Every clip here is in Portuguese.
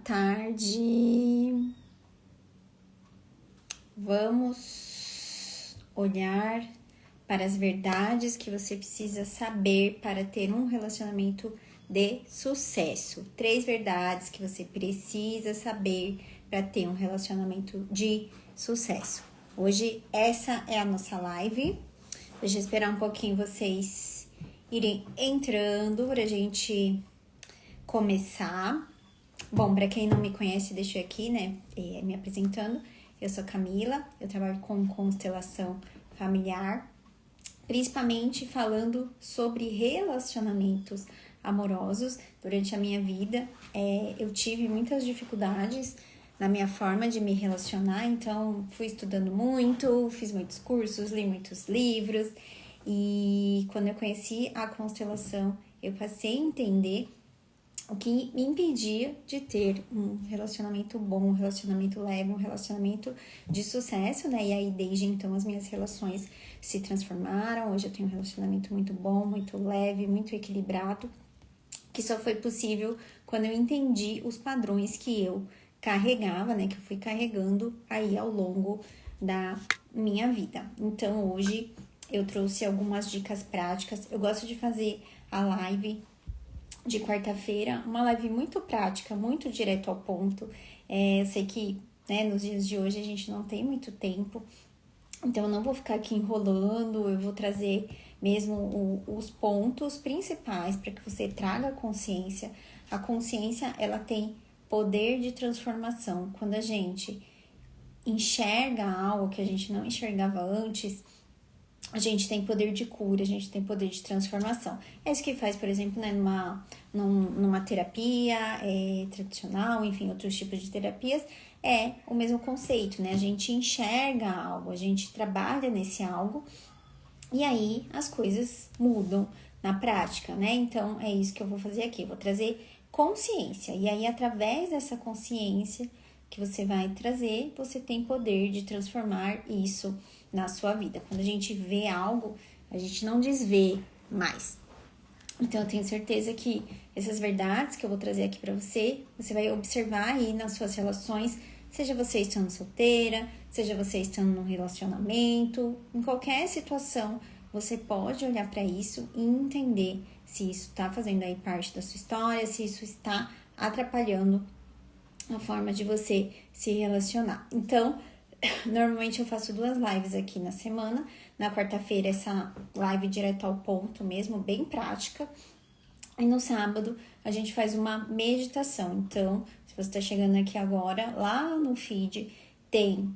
tarde. Vamos olhar para as verdades que você precisa saber para ter um relacionamento de sucesso. 3 verdades que você precisa saber para ter um relacionamento de sucesso. Hoje essa é a nossa live. Deixa eu esperar um pouquinho vocês irem entrando para a gente começar. Bom, para quem não me conhece, deixa eu aqui, me apresentando. Eu sou Camila, eu trabalho com constelação familiar, principalmente falando sobre relacionamentos amorosos. Durante a minha vida, eu tive muitas dificuldades na minha forma de me relacionar, então fui estudando muito, fiz muitos cursos, li muitos livros, e quando eu conheci a constelação, eu passei a entender o que me impedia de ter um relacionamento bom, um relacionamento leve, um relacionamento de sucesso, né? E aí, desde então, as minhas relações se transformaram. Hoje eu tenho um relacionamento muito bom, muito leve, muito equilibrado, que só foi possível quando eu entendi os padrões que eu carregava, né? Que eu fui carregando aí ao longo da minha vida. Então, hoje eu trouxe algumas dicas práticas. Eu gosto de fazer a live de quarta-feira, uma live muito prática, muito direto ao ponto. Eu sei que, nos dias de hoje a gente não tem muito tempo, então eu não vou ficar aqui enrolando, eu vou trazer mesmo os pontos principais para que você traga consciência. A consciência, ela tem poder de transformação. Quando a gente enxerga algo que a gente não enxergava antes, a gente tem poder de cura, a gente tem poder de transformação. É isso que faz, por exemplo, numa terapia tradicional, enfim, outros tipos de terapias, é o mesmo conceito, né? A gente enxerga algo, a gente trabalha nesse algo e aí as coisas mudam na prática, né? Então, é isso que eu vou fazer aqui, eu vou trazer consciência. E aí, através dessa consciência que você vai trazer, você tem poder de transformar isso na sua vida. Quando a gente vê algo, a gente não desvê mais. Então, eu tenho certeza que essas verdades que eu vou trazer aqui pra você, você vai observar aí nas suas relações, seja você estando solteira, seja você estando num relacionamento, em qualquer situação, você pode olhar pra isso e entender se isso tá fazendo aí parte da sua história, se isso está atrapalhando a forma de você se relacionar. Então, normalmente eu faço 2 lives aqui na semana. Na quarta-feira, essa live direto ao ponto mesmo, bem prática. E no sábado, a gente faz uma meditação. Então, se você está chegando aqui agora, lá no feed, tem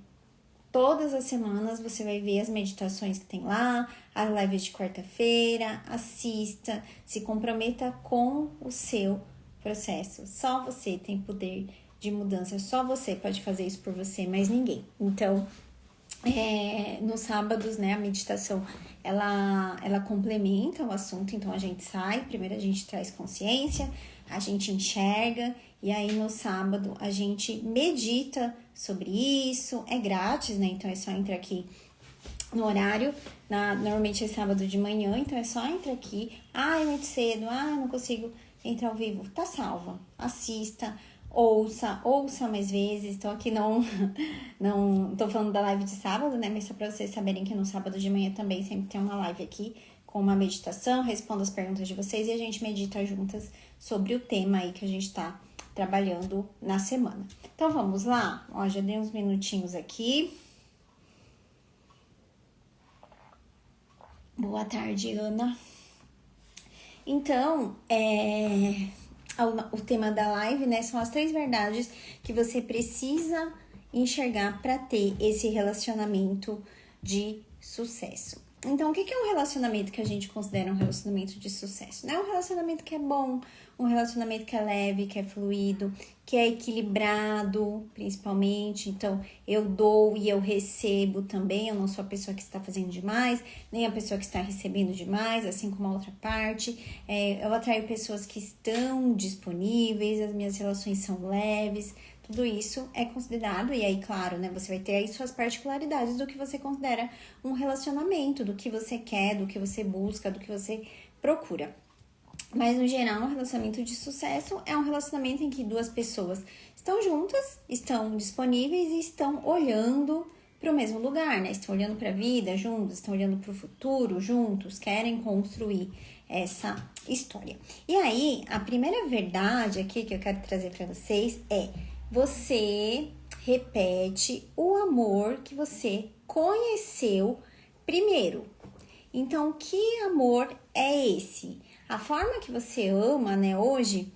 todas as semanas, você vai ver as meditações que tem lá, as lives de quarta-feira. Assista, se comprometa com o seu processo. Só você tem poder de mudança, só você pode fazer isso por você, mais ninguém. Então, nos sábados, né, a meditação, ela complementa o assunto. Então, a gente sai, primeiro a gente traz consciência, a gente enxerga, e aí no sábado a gente medita sobre isso, é grátis, né, então é só entrar aqui no horário, normalmente é sábado de manhã, então é só entrar aqui, é muito cedo, não consigo entrar ao vivo, tá salva, assista, ouça mais vezes. Então aqui não tô falando da live de sábado, né? Mas só pra vocês saberem que no sábado de manhã também sempre tem uma live aqui com uma meditação, respondo as perguntas de vocês e a gente medita juntas sobre o tema aí que a gente tá trabalhando na semana. Então vamos lá? Já dei uns minutinhos aqui. Boa tarde, Ana. Então, o tema da live, né, são as 3 verdades que você precisa enxergar para ter esse relacionamento de sucesso. Então, o que é um relacionamento que a gente considera um relacionamento de sucesso? Não é um relacionamento que é bom, um relacionamento que é leve, que é fluido, que é equilibrado, principalmente. Então, eu dou e eu recebo também. Eu não sou a pessoa que está fazendo demais, nem a pessoa que está recebendo demais, assim como a outra parte. Eu atraio pessoas que estão disponíveis, as minhas relações são leves. Tudo isso é considerado, e aí, claro, né, você vai ter aí suas particularidades do que você considera um relacionamento, do que você quer, do que você busca, do que você procura. Mas, no geral, um relacionamento de sucesso é um relacionamento em que duas pessoas estão juntas, estão disponíveis e estão olhando para o mesmo lugar, né? Estão olhando para a vida juntos, estão olhando para o futuro juntos, querem construir essa história. E aí, a primeira verdade aqui que eu quero trazer para vocês é: você repete o amor que você conheceu primeiro. Então, que amor é esse? A forma que você ama, né, hoje,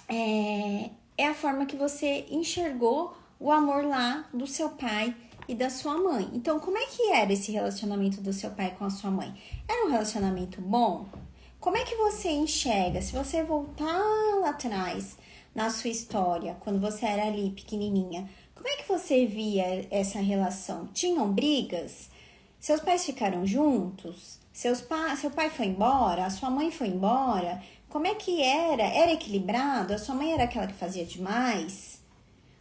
é a forma que você enxergou o amor lá do seu pai e da sua mãe. Então, como é que era esse relacionamento do seu pai com a sua mãe? Era um relacionamento bom? Como é que você enxerga? Se você voltar lá atrás na sua história, quando você era ali pequenininha, como é que você via essa relação? Tinham brigas? Seus pais ficaram juntos? Seu pai foi embora? A sua mãe foi embora? Como é que era? Era equilibrado? A sua mãe era aquela que fazia demais?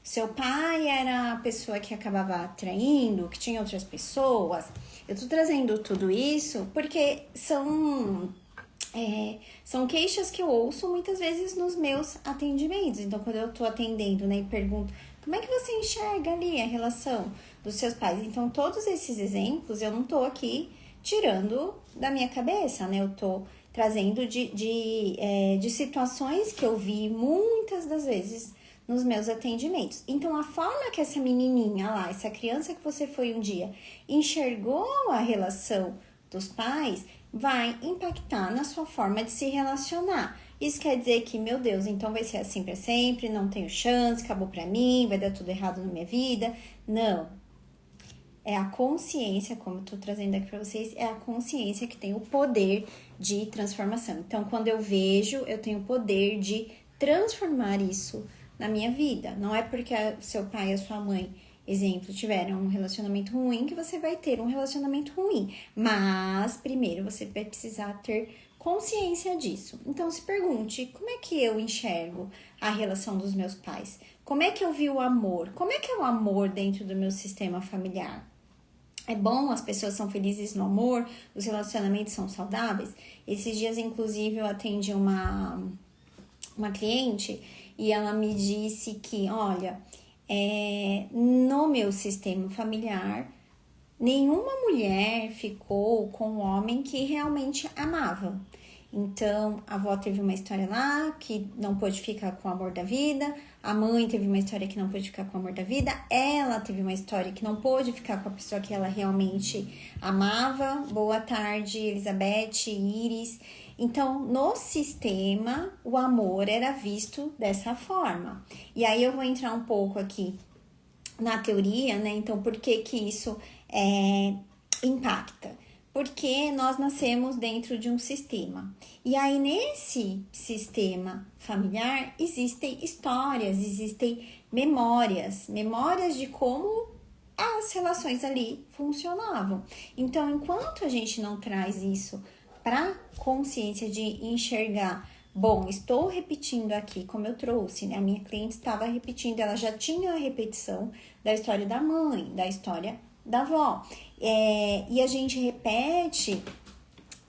Seu pai era a pessoa que acabava traindo, que tinha outras pessoas? Eu tô trazendo tudo isso porque são queixas que eu ouço muitas vezes nos meus atendimentos. Então, quando eu tô atendendo, né, e pergunto, como é que você enxerga ali a relação dos seus pais? Então, todos esses exemplos eu não tô aqui tirando da minha cabeça, né? Eu tô trazendo de situações que eu vi muitas das vezes nos meus atendimentos. Então, a forma que essa menininha lá, essa criança que você foi um dia, enxergou a relação dos pais, vai impactar na sua forma de se relacionar. Isso quer dizer que, meu Deus, então vai ser assim para sempre, não tenho chance, acabou para mim, vai dar tudo errado na minha vida. Não. É a consciência, como eu tô trazendo aqui para vocês, é a consciência que tem o poder de transformação. Então, quando eu vejo, eu tenho o poder de transformar isso na minha vida. Não é porque seu pai e a sua mãe, exemplo, tiveram um relacionamento ruim que você vai ter um relacionamento ruim. Mas, primeiro, você vai precisar ter consciência disso. Então, se pergunte, como é que eu enxergo a relação dos meus pais? Como é que eu vi o amor? Como é que é o amor dentro do meu sistema familiar? É bom, as pessoas são felizes no amor, os relacionamentos são saudáveis? Esses dias, inclusive, eu atendi uma cliente e ela me disse que, olha, no meu sistema familiar, nenhuma mulher ficou com um homem que realmente amava. Então, a avó teve uma história lá que não pôde ficar com o amor da vida, a mãe teve uma história que não pôde ficar com o amor da vida, ela teve uma história que não pôde ficar com a pessoa que ela realmente amava. Boa tarde, Elizabeth, Iris. Então, no sistema, o amor era visto dessa forma. E aí eu vou entrar um pouco aqui na teoria, né? Então, por que que isso impacta? Porque nós nascemos dentro de um sistema. E aí, nesse sistema familiar, existem histórias, existem memórias de como as relações ali funcionavam. Então, enquanto a gente não traz isso para consciência de enxergar, bom, estou repetindo aqui, como eu trouxe, né? A minha cliente estava repetindo, ela já tinha a repetição da história da mãe, da história da avó. E a gente repete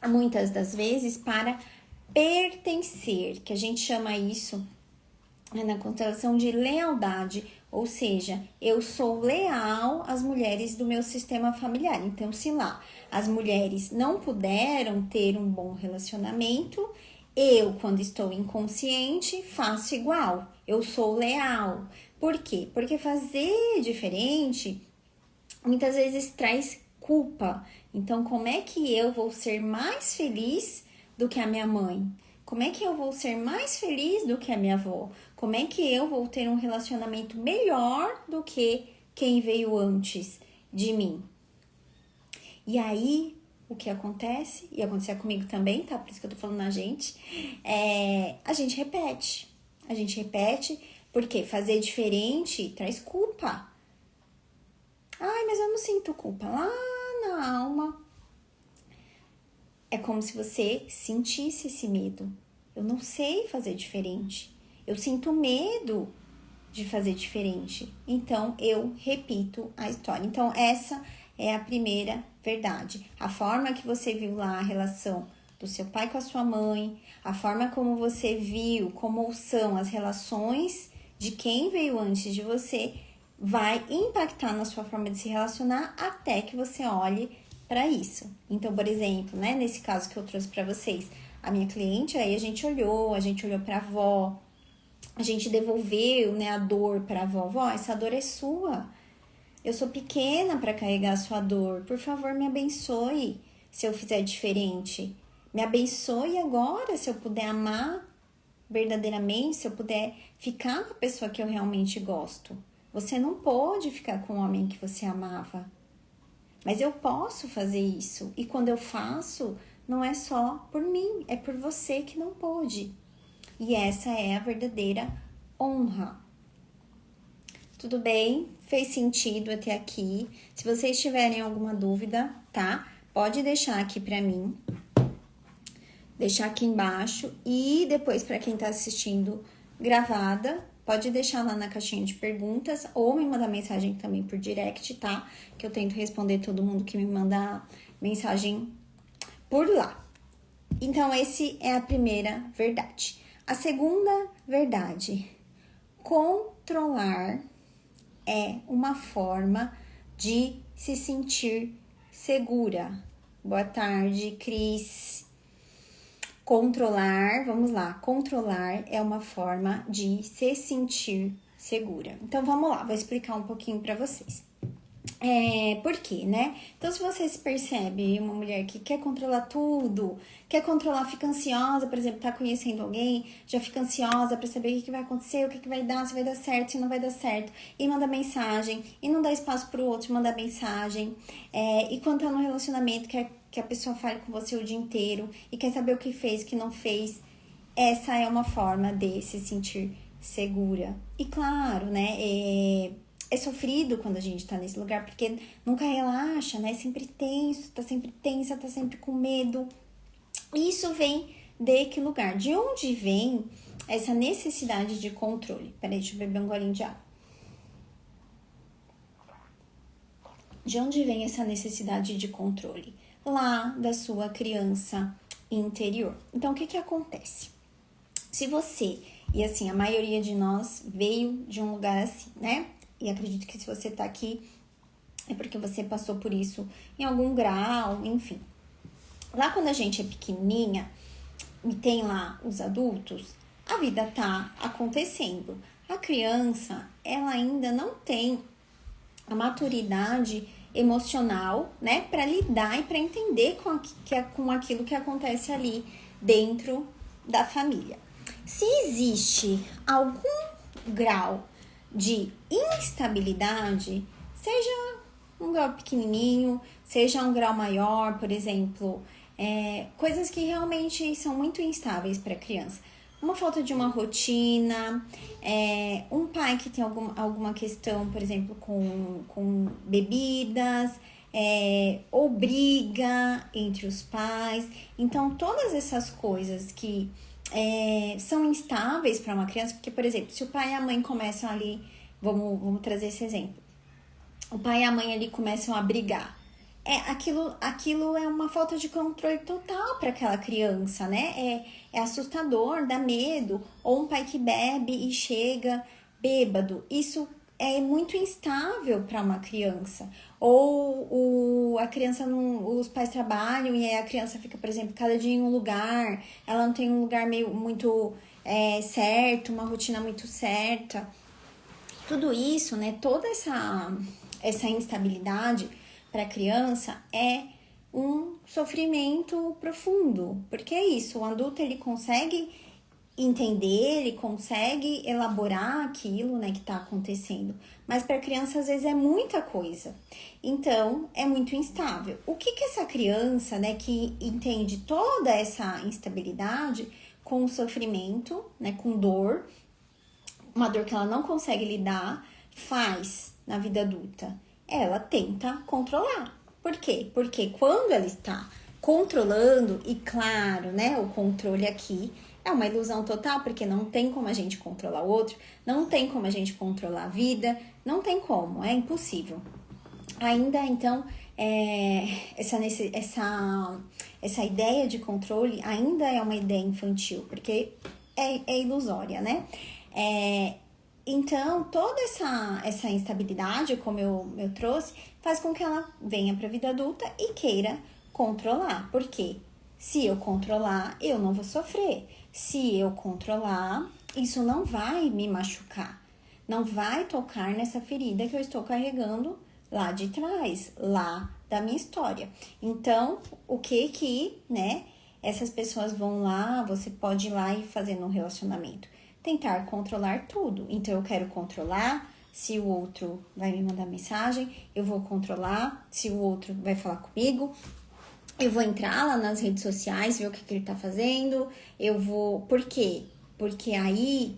muitas das vezes para pertencer, que a gente chama isso na constelação de lealdade, ou seja, eu sou leal às mulheres do meu sistema familiar. Então, se lá as mulheres não puderam ter um bom relacionamento, eu, quando estou inconsciente, faço igual. Eu sou leal. Por quê? Porque fazer diferente muitas vezes traz culpa. Então, como é que eu vou ser mais feliz do que a minha mãe? Como é que eu vou ser mais feliz do que a minha avó? Como é que eu vou ter um relacionamento melhor do que quem veio antes de mim? E aí, o que acontece, e acontecia comigo também, tá? Por isso que eu tô falando na gente, a gente repete. A gente repete porque fazer diferente traz culpa. Ai, mas eu não sinto culpa. Lá na alma, é como se você sentisse esse medo. Eu não sei fazer diferente. Eu sinto medo de fazer diferente. Então, eu repito a história. Então, essa é a primeira verdade. A forma que você viu lá a relação do seu pai com a sua mãe, a forma como você viu, como são as relações de quem veio antes de você, vai impactar na sua forma de se relacionar até que você olhe para isso. Então, por exemplo, né, nesse caso que eu trouxe para vocês, a minha cliente, aí a gente olhou para a avó, a gente devolveu, né, a dor para a avó. Vó, essa dor é sua. Eu sou pequena para carregar a sua dor. Por favor, me abençoe se eu fizer diferente. Me abençoe agora se eu puder amar verdadeiramente, se eu puder ficar com a pessoa que eu realmente gosto. Você não pode ficar com o homem que você amava. Mas eu posso fazer isso. E quando eu faço, não é só por mim, é por você que não pôde. E essa é a verdadeira honra. Tudo bem? Fez sentido até aqui? Se vocês tiverem alguma dúvida, tá? Pode deixar aqui pra mim. Deixar aqui embaixo. E depois, pra quem tá assistindo gravada, pode deixar lá na caixinha de perguntas ou me mandar mensagem também por direct, tá? Que eu tento responder todo mundo que me manda mensagem por lá. Então, esse é a primeira verdade. A segunda verdade, controlar é uma forma de se sentir segura. Boa tarde, Cris. Controlar, vamos lá, controlar é uma forma de se sentir segura. Então, vamos lá, vou explicar um pouquinho para vocês. Por quê, né? Então, se você se percebe uma mulher que quer controlar tudo, quer controlar, fica ansiosa, por exemplo, tá conhecendo alguém, já fica ansiosa pra saber o que vai acontecer, o que vai dar, se vai dar certo, se não vai dar certo, e manda mensagem, e não dá espaço pro outro mandar mensagem, e quando tá no relacionamento, que a pessoa fale com você o dia inteiro, e quer saber o que fez, o que não fez, essa é uma forma de se sentir segura. E claro, né, é sofrido quando a gente tá nesse lugar, porque nunca relaxa, né? Sempre tenso, tá sempre tensa, tá sempre com medo. Isso vem de que lugar? De onde vem essa necessidade de controle? Peraí, deixa eu beber um golinho de água. De onde vem essa necessidade de controle? Lá da sua criança interior. Então, o que acontece? Se você, e assim, a maioria de nós veio de um lugar assim, né? E acredito que se você tá aqui, é porque você passou por isso em algum grau, enfim. Lá quando a gente é pequenininha e tem lá os adultos, a vida tá acontecendo. A criança, ela ainda não tem a maturidade emocional, né, para lidar e para entender com aquilo que acontece ali dentro da família. Se existe algum grau de instabilidade, seja um grau pequenininho, seja um grau maior, por exemplo, coisas que realmente são muito instáveis para a criança. Uma falta de uma rotina, um pai que tem alguma questão, por exemplo, com bebidas, ou briga entre os pais. Então, todas essas coisas que são instáveis para uma criança, porque, por exemplo, se o pai e a mãe começam ali, vamos trazer esse exemplo, o pai e a mãe ali começam a brigar, aquilo é uma falta de controle total para aquela criança, né? É assustador, dá medo, ou um pai que bebe e chega bêbado, isso é muito instável para uma criança. Ou a criança os pais trabalham e a criança fica, por exemplo, cada dia em um lugar, ela não tem um lugar muito certo, uma rotina muito certa. Tudo isso, né, toda essa instabilidade para a criança é um sofrimento profundo, porque é isso, o adulto ele consegue entender, ele consegue elaborar aquilo, né, que está acontecendo, mas para a criança às vezes é muita coisa, então é muito instável. O que essa criança, né, que entende toda essa instabilidade com sofrimento, né, com dor, uma dor que ela não consegue lidar, faz na vida adulta? Ela tenta controlar. Por quê? Porque quando ela está controlando, e claro, né, o controle aqui é uma ilusão total, porque não tem como a gente controlar o outro, não tem como a gente controlar a vida, não tem como, é essa ideia de controle ainda é uma ideia infantil, porque é ilusória, né? Então, toda essa instabilidade, como eu trouxe, faz com que ela venha para a vida adulta e queira controlar. Por quê? Se eu controlar, eu não vou sofrer. Se eu controlar, isso não vai me machucar. Não vai tocar nessa ferida que eu estou carregando lá de trás, lá da minha história. Então, o que, né, essas pessoas vão lá, você pode ir lá e fazer no relacionamento? Tentar controlar tudo. Então, eu quero controlar se o outro vai me mandar mensagem, eu vou controlar se o outro vai falar comigo, eu vou entrar lá nas redes sociais, ver o que ele tá fazendo, eu vou... Por quê? Porque aí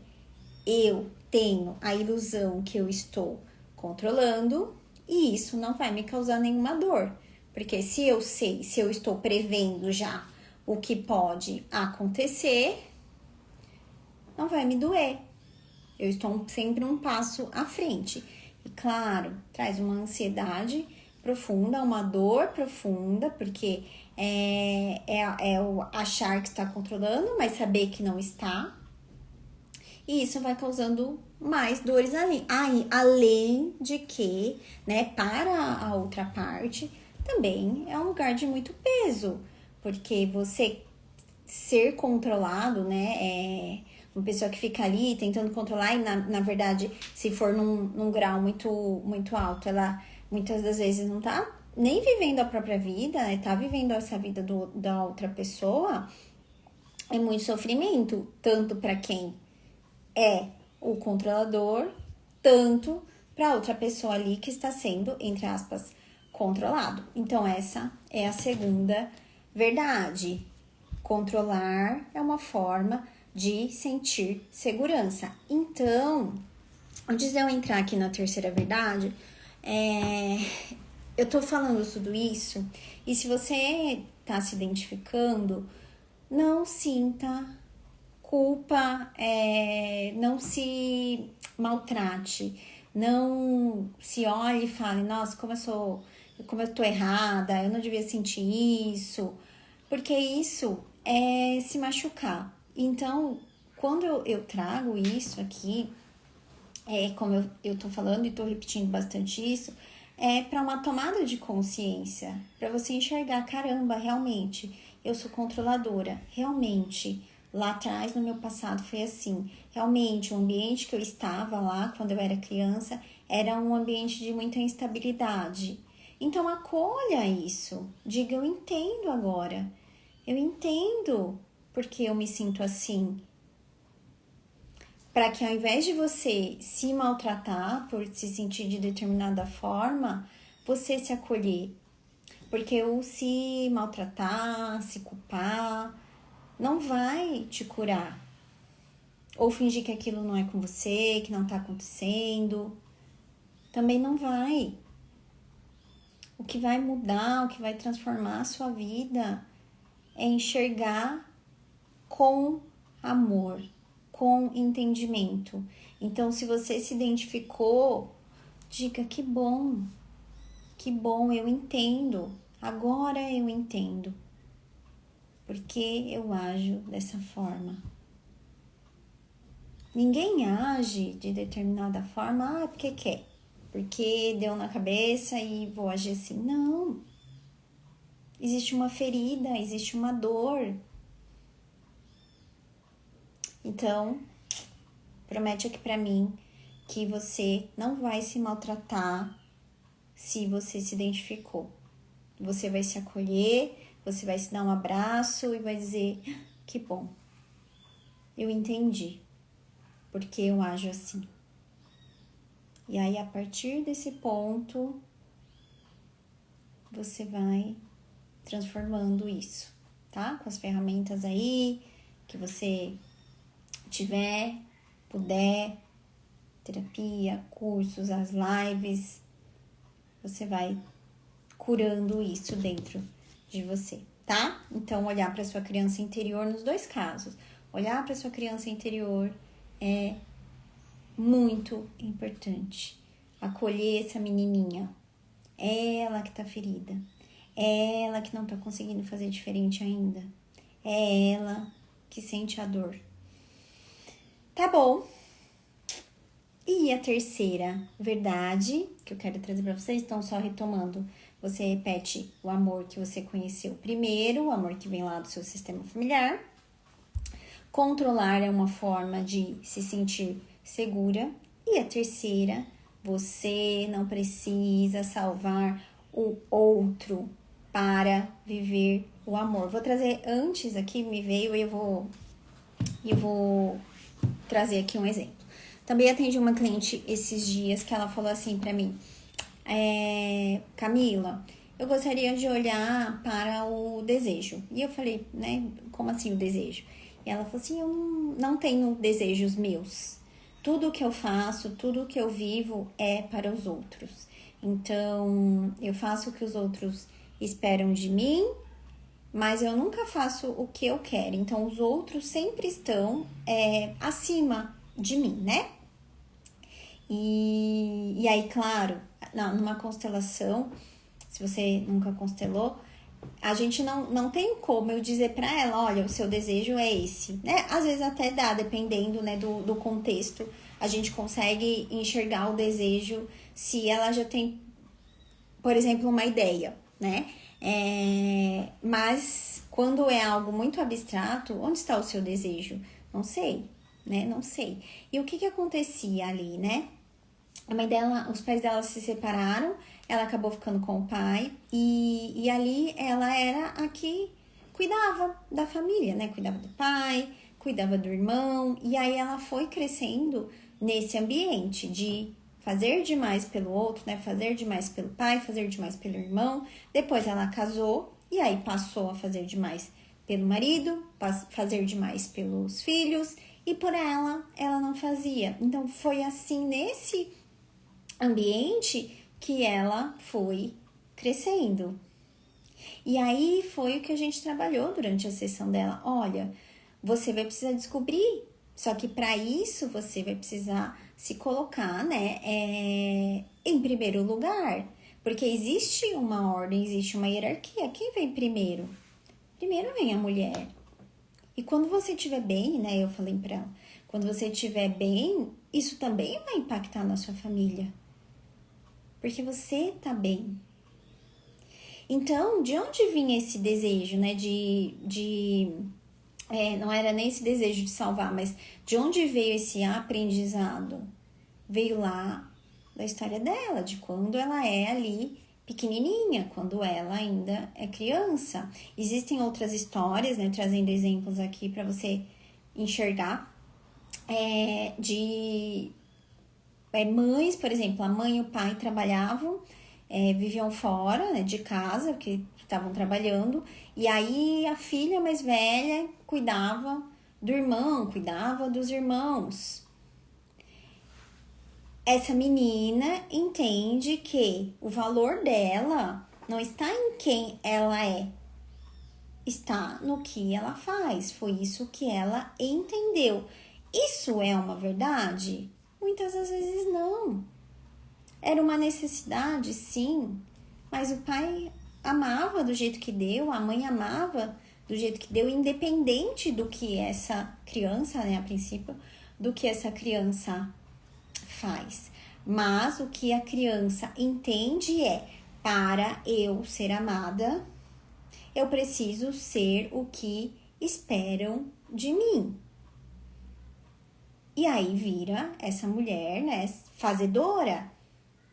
eu tenho a ilusão que eu estou controlando e isso não vai me causar nenhuma dor. Porque se eu sei, se eu estou prevendo já o que pode acontecer, não vai me doer. Eu estou sempre um passo à frente. E claro, traz uma ansiedade profunda, uma dor profunda, porque é o achar que está controlando, mas saber que não está. E isso vai causando mais dores além de que, né, para a outra parte, também é um lugar de muito peso, porque você ser controlado, né, uma pessoa que fica ali tentando controlar e na verdade, se for num grau muito alto, ela muitas das vezes não tá nem vivendo a própria vida, né, tá vivendo essa vida da outra pessoa, é muito sofrimento, tanto para quem é o controlador, tanto para outra pessoa ali que está sendo, entre aspas, controlado. Então, essa é a segunda verdade. Controlar é uma forma de sentir segurança. Então, antes de eu entrar aqui na terceira verdade, eu tô falando tudo isso, e se você tá se identificando, não sinta culpa, não se maltrate, não se olhe e fale, nossa, como eu tô errada, eu não devia sentir isso, porque isso é se machucar. Então, quando eu trago isso aqui, como eu tô falando e tô repetindo bastante isso, é para uma tomada de consciência, para você enxergar, caramba, realmente, eu sou controladora, realmente, lá atrás, no meu passado, foi assim. Realmente, o ambiente que eu estava lá, quando eu era criança, era um ambiente de muita instabilidade. Então, acolha isso. Diga, eu entendo agora. Eu entendo porque eu me sinto assim. Para que ao invés de você se maltratar por se sentir de determinada forma, você se acolher. Porque o se maltratar, se culpar, não vai te curar. Ou fingir que aquilo não é com você, que não tá acontecendo. Também não vai. O que vai mudar, o que vai transformar a sua vida é enxergar com amor, com entendimento. Então, se você se identificou, diga que bom, eu entendo. Agora eu entendo. Porque eu ajo dessa forma. Ninguém age de determinada forma, porque quer. Porque deu na cabeça e vou agir assim. Não. Existe uma ferida, existe uma dor. Então, promete aqui pra mim que você não vai se maltratar se você se identificou. Você vai se acolher, você vai se dar um abraço e vai dizer, que bom, eu entendi, porque eu ajo assim. E aí, a partir desse ponto, você vai transformando isso, tá? Com as ferramentas aí que você tiver, puder, terapia, cursos, as lives, você vai curando isso dentro de você, tá? Então, olhar para sua criança interior nos dois casos. Olhar para sua criança interior é muito importante. Acolher essa menininha. É ela que tá ferida. É ela que não tá conseguindo fazer diferente ainda. É ela que sente a dor. Tá bom. E a terceira verdade que eu quero trazer para vocês, então só retomando, você repete o amor que você conheceu primeiro, o amor que vem lá do seu sistema familiar. Controlar é uma forma de se sentir segura. E a terceira, você não precisa salvar o outro para viver o amor. Vou trazer antes aqui, me veio e eu vou trazer aqui um exemplo. Também atendi uma cliente esses dias que ela falou assim pra mim, Camila, eu gostaria de olhar para o desejo. E eu falei, né, como assim o desejo? E ela falou assim, eu não tenho desejos meus. Tudo que eu faço, tudo que eu vivo é para os outros. Então, eu faço o que os outros esperam de mim, mas eu nunca faço o que eu quero. Então, os outros sempre estão acima de mim, né? E aí, claro, numa constelação, se você nunca constelou, a gente não tem como eu dizer pra ela, olha, o seu desejo é esse, né? Às vezes até dá, dependendo, né, do contexto, a gente consegue enxergar o desejo se ela já tem, por exemplo, uma ideia, né? Mas quando é algo muito abstrato, onde está o seu desejo? Não sei, né? Não sei. E o que acontecia ali, né? A mãe dela, os pais dela se separaram, ela acabou ficando com o pai e ali ela era a que cuidava da família, né? Cuidava do pai, cuidava do irmão e aí ela foi crescendo nesse ambiente de fazer demais pelo outro, né? Fazer demais pelo pai, fazer demais pelo irmão. Depois ela casou e aí passou a fazer demais pelo marido, fazer demais pelos filhos e por ela não fazia. Então foi assim nesse ambiente que ela foi crescendo. E aí foi o que a gente trabalhou durante a sessão dela. Olha, você vai precisar descobrir, só que para isso você vai precisar se colocar, né, em primeiro lugar, porque existe uma ordem, existe uma hierarquia. Quem vem primeiro? Primeiro vem a mulher. E quando você estiver bem, né, eu falei para ela, quando você estiver bem, isso também vai impactar na sua família. Porque você tá bem. Então, de onde vinha esse desejo, né? Não era nem esse desejo de salvar, mas de onde veio esse aprendizado? Veio lá da história dela, de quando ela é ali pequenininha, quando ela ainda é criança. Existem outras histórias, né? Trazendo exemplos aqui para você enxergar, mães, por exemplo, a mãe e o pai trabalhavam, viviam fora, né, de casa, porque estavam trabalhando, e aí a filha mais velha cuidava do irmão, cuidava dos irmãos. Essa menina entende que o valor dela não está em quem ela é, está no que ela faz. Foi isso que ela entendeu. Isso é uma verdade? Muitas das vezes não. Era uma necessidade, sim, mas o pai amava do jeito que deu, a mãe amava do jeito que deu, independente do que essa criança, né, a princípio, do que essa criança faz. Mas o que a criança entende é, para eu ser amada, eu preciso ser o que esperam de mim. E aí vira essa mulher, né, fazedora,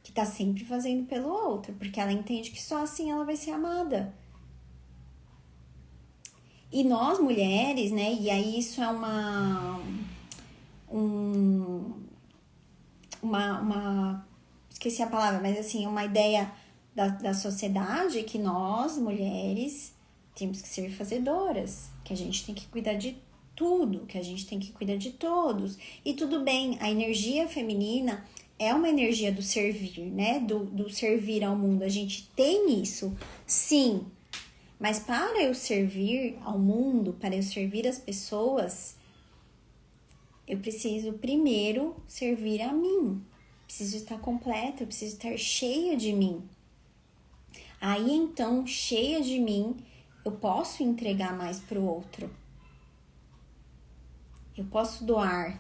que tá sempre fazendo pelo outro, porque ela entende que só assim ela vai ser amada. E nós mulheres, né, e aí isso é esqueci a palavra, mas assim, uma ideia da sociedade que nós, mulheres, temos que ser fazedoras, que a gente tem que cuidar de tudo, que a gente tem que cuidar de todos. E tudo bem, a energia feminina é uma energia do servir, né? Do servir ao mundo. A gente tem isso, sim. Mas para eu servir ao mundo, para eu servir as pessoas, eu preciso primeiro servir a mim. Preciso estar completa, eu preciso estar cheia de mim. Aí então, cheia de mim, eu posso entregar mais pro outro. Eu posso doar.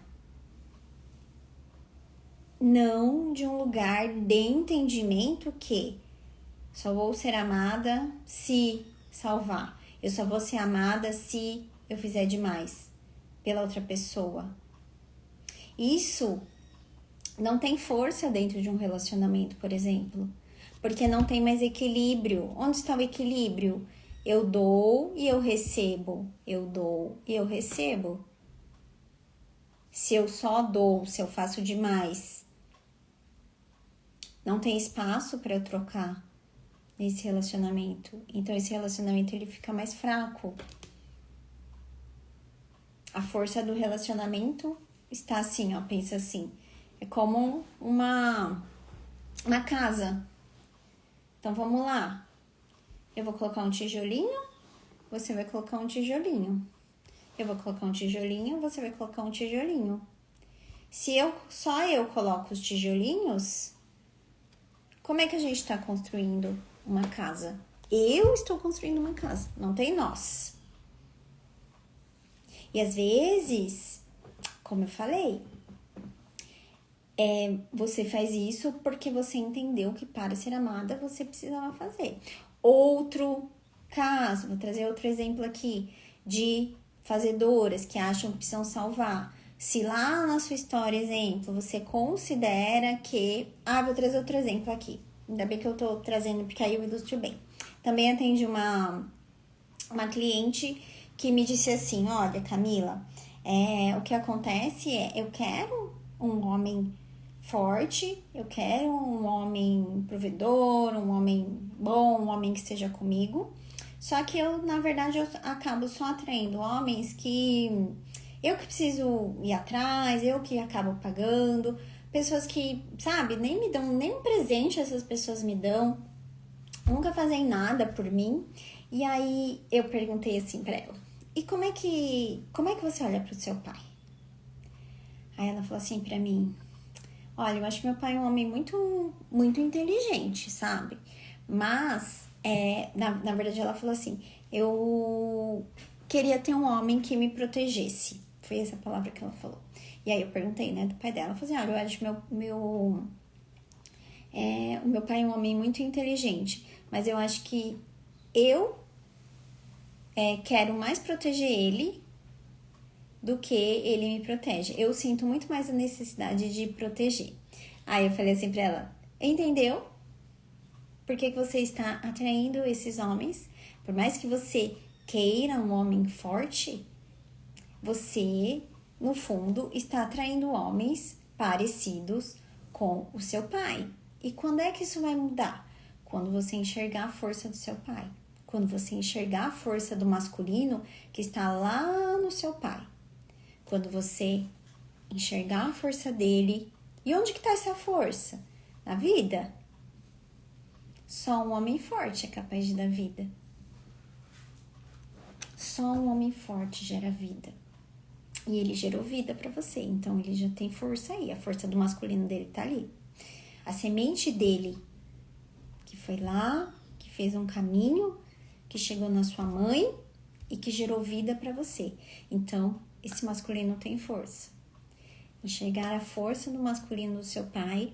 Não de um lugar de entendimento que só vou ser amada se salvar. Eu só vou ser amada se eu fizer demais pela outra pessoa. Isso não tem força dentro de um relacionamento, por exemplo. Porque não tem mais equilíbrio. Onde está o equilíbrio? Eu dou e eu recebo. Eu dou e eu recebo. Se eu só dou, se eu faço demais, não tem espaço para eu trocar nesse relacionamento. Então, esse relacionamento ele fica mais fraco. A força do relacionamento está assim, ó. Pensa assim. É como uma casa. Então, vamos lá. Eu vou colocar um tijolinho, você vai colocar um tijolinho. Eu vou colocar um tijolinho, você vai colocar um tijolinho. Se só eu coloco os tijolinhos, como é que a gente está construindo uma casa? Eu estou construindo uma casa, não tem nós. E às vezes, como eu falei, você faz isso porque você entendeu que para ser amada você precisava fazer. Outro caso, vou trazer outro exemplo aqui, de fazedoras que acham que precisam salvar. Se lá na sua história, exemplo, você considera que... vou trazer outro exemplo aqui. Ainda bem que eu tô trazendo, porque aí eu ilustro bem. Também atendi uma cliente que me disse assim, olha, Camila, o que acontece eu quero um homem forte, eu quero um homem provedor, um homem bom, um homem que esteja comigo. Só que na verdade, eu acabo só atraindo homens que eu que preciso ir atrás, eu que acabo pagando. Pessoas que, sabe, nem me dão, nem um presente essas pessoas me dão. Nunca fazem nada por mim. E aí eu perguntei assim pra ela, e como é que você olha pro seu pai? Aí ela falou assim pra mim, olha, eu acho meu pai um homem muito, muito inteligente, sabe? Mas, na verdade, ela falou assim, eu queria ter um homem que me protegesse. Foi essa palavra que ela falou. E aí eu perguntei, né, do pai dela. Ela falou assim, olha, eu acho o meu pai um homem muito inteligente, mas eu acho que eu quero mais proteger ele do que ele me protege. Eu sinto muito mais a necessidade de proteger. Aí eu falei assim pra ela, entendeu? Por que você está atraindo esses homens? Por mais que você queira um homem forte, você, no fundo, está atraindo homens parecidos com o seu pai. E quando é que isso vai mudar? Quando você enxergar a força do seu pai. Quando você enxergar a força do masculino que está lá no seu pai. Quando você enxergar a força dele. E onde que está essa força? Na vida? Só um homem forte é capaz de dar vida. Só um homem forte gera vida. E ele gerou vida para você. Então, ele já tem força aí. A força do masculino dele tá ali. A semente dele, que foi lá, que fez um caminho, que chegou na sua mãe e que gerou vida para você. Então, esse masculino tem força. Enxergar a força do masculino do seu pai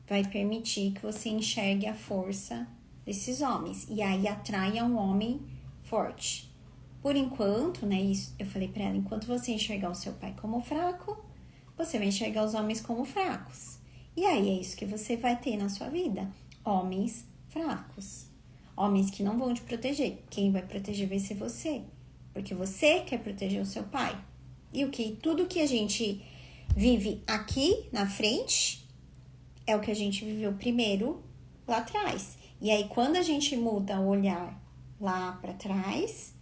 vai permitir que você enxergue a força desses homens. E aí atraia um homem forte. Por enquanto, né, isso eu falei pra ela, enquanto você enxergar o seu pai como fraco, você vai enxergar os homens como fracos. E aí é isso que você vai ter na sua vida. Homens fracos. Homens que não vão te proteger. Quem vai proteger vai ser você. Porque você quer proteger o seu pai. E tudo que a gente vive aqui na frente é o que a gente viveu primeiro lá atrás. E aí, quando a gente muda o olhar lá para trás,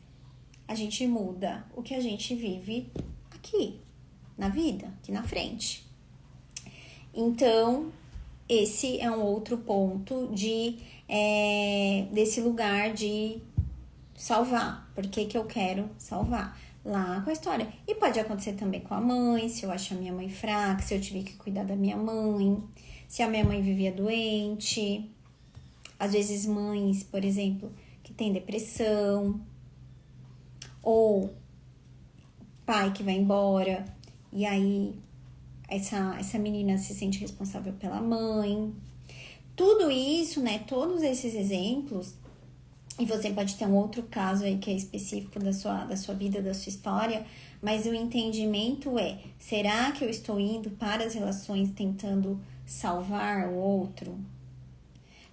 a gente muda o que a gente vive aqui, na vida, aqui na frente. Então, esse é um outro ponto desse lugar de salvar. Por que eu quero salvar? Lá com a história. E pode acontecer também com a mãe, se eu acho a minha mãe fraca, se eu tive que cuidar da minha mãe, se a minha mãe vivia doente. Às vezes mães, por exemplo, que tem depressão, ou pai que vai embora, e aí essa menina se sente responsável pela mãe. Tudo isso, né, todos esses exemplos, e você pode ter um outro caso aí que é específico da sua vida, da sua história, mas o entendimento é, será que eu estou indo para as relações tentando salvar o outro?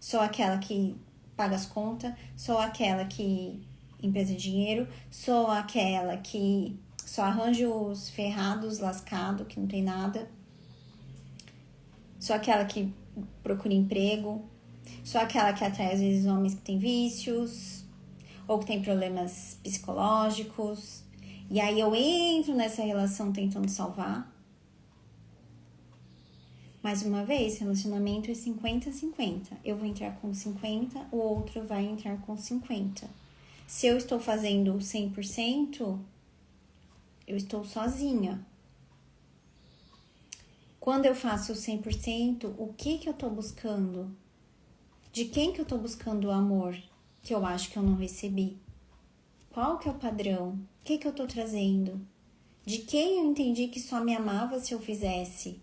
Sou aquela que paga as contas, sou aquela que empresta dinheiro, sou aquela que só arranja os ferrados, lascado, que não tem nada, sou aquela que procura emprego, sou aquela que atrai às vezes homens que têm vícios ou que têm problemas psicológicos, e aí eu entro nessa relação tentando salvar. Mais uma vez, relacionamento é 50-50. Eu vou entrar com 50, o outro vai entrar com 50. Se eu estou fazendo 100%, eu estou sozinha. Quando eu faço 100%, o que eu estou buscando? De quem que eu estou buscando o amor que eu acho que eu não recebi? Qual que é o padrão? O que eu estou trazendo? De quem eu entendi que só me amava se eu fizesse?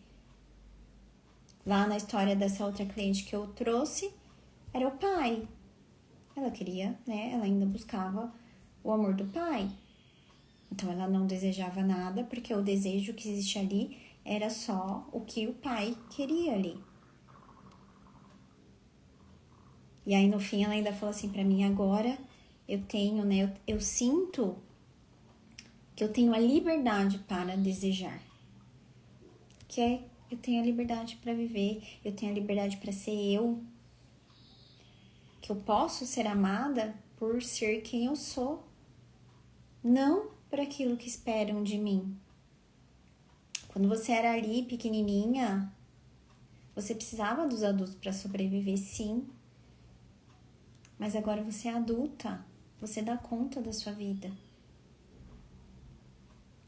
Lá na história dessa outra cliente que eu trouxe, era o pai. Ela queria, né? Ela ainda buscava o amor do pai. Então, ela não desejava nada, porque o desejo que existe ali era só o que o pai queria ali. E aí, no fim, ela ainda falou assim pra mim, agora eu tenho, né? Eu sinto que eu tenho a liberdade para desejar. Que é, eu tenho a liberdade para viver, eu tenho a liberdade para ser eu. Que eu posso ser amada por ser quem eu sou. Não por aquilo que esperam de mim. Quando você era ali pequenininha, você precisava dos adultos para sobreviver, sim. Mas agora você é adulta, você dá conta da sua vida.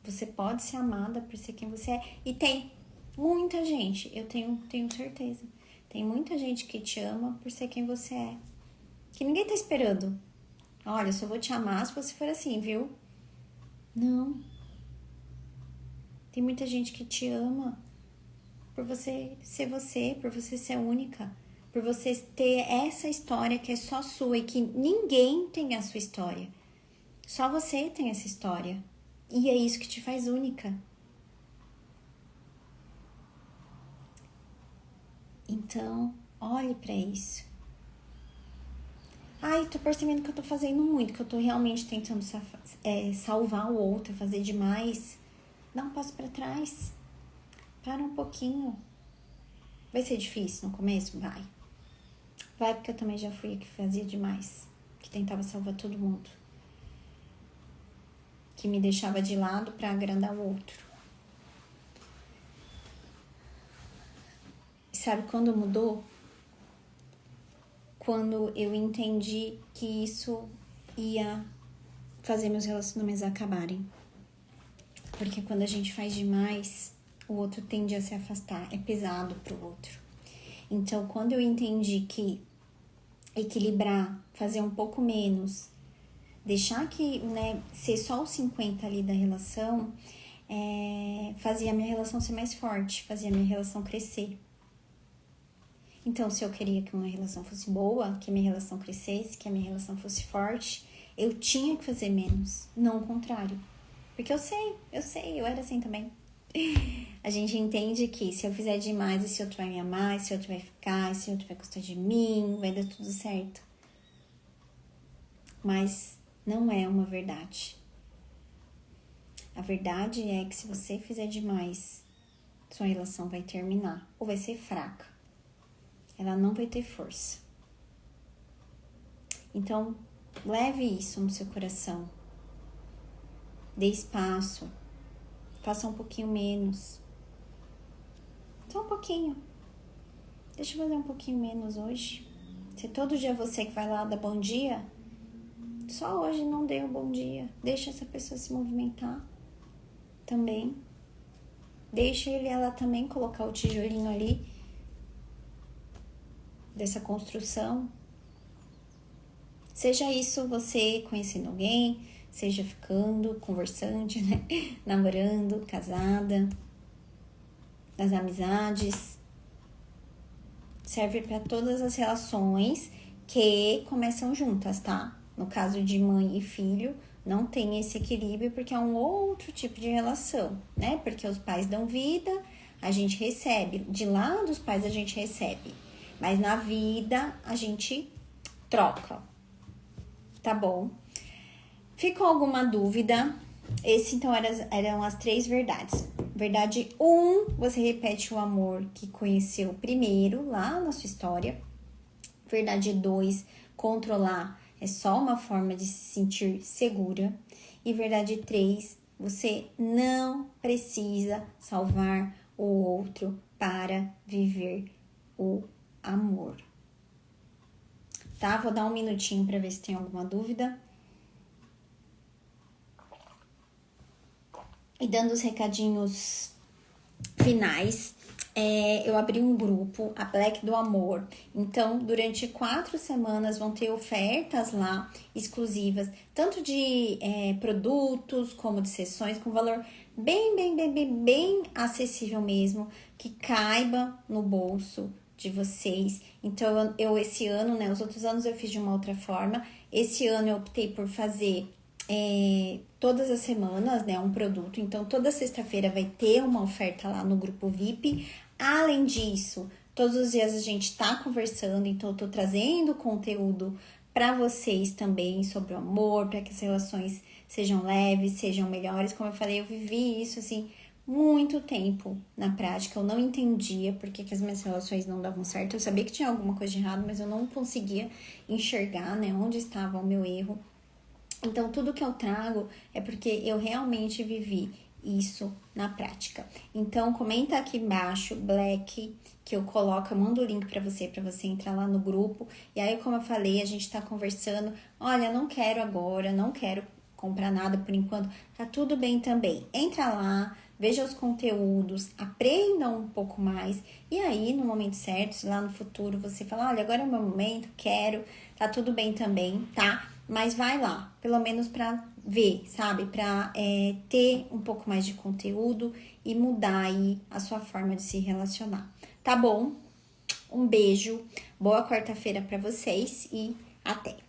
Você pode ser amada por ser quem você é. E tem muita gente, eu tenho certeza. Tem muita gente que te ama por ser quem você é. Que ninguém tá esperando. Olha, eu só vou te amar se você for assim, viu? Não. Tem muita gente que te ama por você, por você ser única, por você ter essa história que é só sua e que ninguém tem a sua história. Só você tem essa história. E é isso que te faz única. Então, olhe para isso. Ai, tô percebendo que eu tô fazendo muito, que eu tô realmente tentando salvar o outro, fazer demais. Dá um passo para trás. Para um pouquinho. Vai ser difícil no começo? Vai. Vai, porque eu também já fui a que fazia demais. Que tentava salvar todo mundo. Que me deixava de lado para agradar o outro. E sabe quando mudou? Quando eu entendi que isso ia fazer meus relacionamentos acabarem. Porque quando a gente faz demais, o outro tende a se afastar. É pesado pro outro. Então, quando eu entendi que equilibrar, fazer um pouco menos, deixar que, né, ser só os 50 ali da relação, fazia a minha relação ser mais forte, fazia a minha relação crescer. Então, se eu queria que uma relação fosse boa, que a minha relação crescesse, que a minha relação fosse forte, eu tinha que fazer menos, não o contrário. Porque eu sei, eu era assim também. A gente entende que se eu fizer demais, esse outro vai me amar, esse outro vai ficar, esse outro vai gostar de mim, vai dar tudo certo. Mas não é uma verdade. A verdade é que se você fizer demais, sua relação vai terminar ou vai ser fraca. Ela não vai ter força. Então, leve isso no seu coração. Dê espaço. Faça um pouquinho menos. Só um pouquinho. Deixa eu fazer um pouquinho menos hoje. Se todo dia você que vai lá dar bom dia, só hoje não dê o bom dia. Deixa essa pessoa se movimentar também. Deixa ela também colocar o tijolinho ali dessa construção. Seja isso você conhecendo alguém, seja ficando, conversando, né? Namorando, casada, nas amizades. Serve para todas as relações que começam juntas, tá? No caso de mãe e filho, não tem esse equilíbrio porque é um outro tipo de relação, né? Porque os pais dão vida, a gente recebe. De lá dos pais a gente recebe. Mas na vida a gente troca. Tá bom? Ficou alguma dúvida? Esse então eram as 3 verdades. Verdade 1, você repete o amor que conheceu primeiro lá na sua história. Verdade 2, controlar é só uma forma de se sentir segura. E verdade 3, você não precisa salvar o outro para viver o amor. Tá? Vou dar um minutinho para ver se tem alguma dúvida. E dando os recadinhos finais, eu abri um grupo, a Black do Amor. Então, durante 4 semanas vão ter ofertas lá exclusivas, tanto de produtos como de sessões, com valor bem acessível mesmo, que caiba no bolso de vocês. Então, eu esse ano, né? Os outros anos eu fiz de uma outra forma. Esse ano eu optei por fazer todas as semanas, né, um produto. Então, toda sexta-feira vai ter uma oferta lá no grupo VIP. Além disso, todos os dias a gente tá conversando, então eu tô trazendo conteúdo para vocês também sobre o amor, para que as relações sejam leves, sejam melhores. Como eu falei, eu vivi isso, assim, muito tempo na prática. Eu não entendia por que as minhas relações não davam certo. Eu sabia que tinha alguma coisa de errado, mas eu não conseguia enxergar, né, onde estava o meu erro. Então, tudo que eu trago é porque eu realmente vivi isso na prática. Então, comenta aqui embaixo, Black, que eu coloco, eu mando o link para você entrar lá no grupo. E aí, como eu falei, a gente tá conversando. Olha, não quero agora, não quero comprar nada por enquanto. Tá tudo bem também. Entra lá, veja os conteúdos, aprenda um pouco mais. E aí, no momento certo, se lá no futuro você falar, olha, agora é o meu momento, quero, tá tudo bem também, tá? Mas vai lá, pelo menos para ver, sabe? Para ter um pouco mais de conteúdo e mudar aí a sua forma de se relacionar. Tá bom? Um beijo, boa quarta-feira para vocês e até!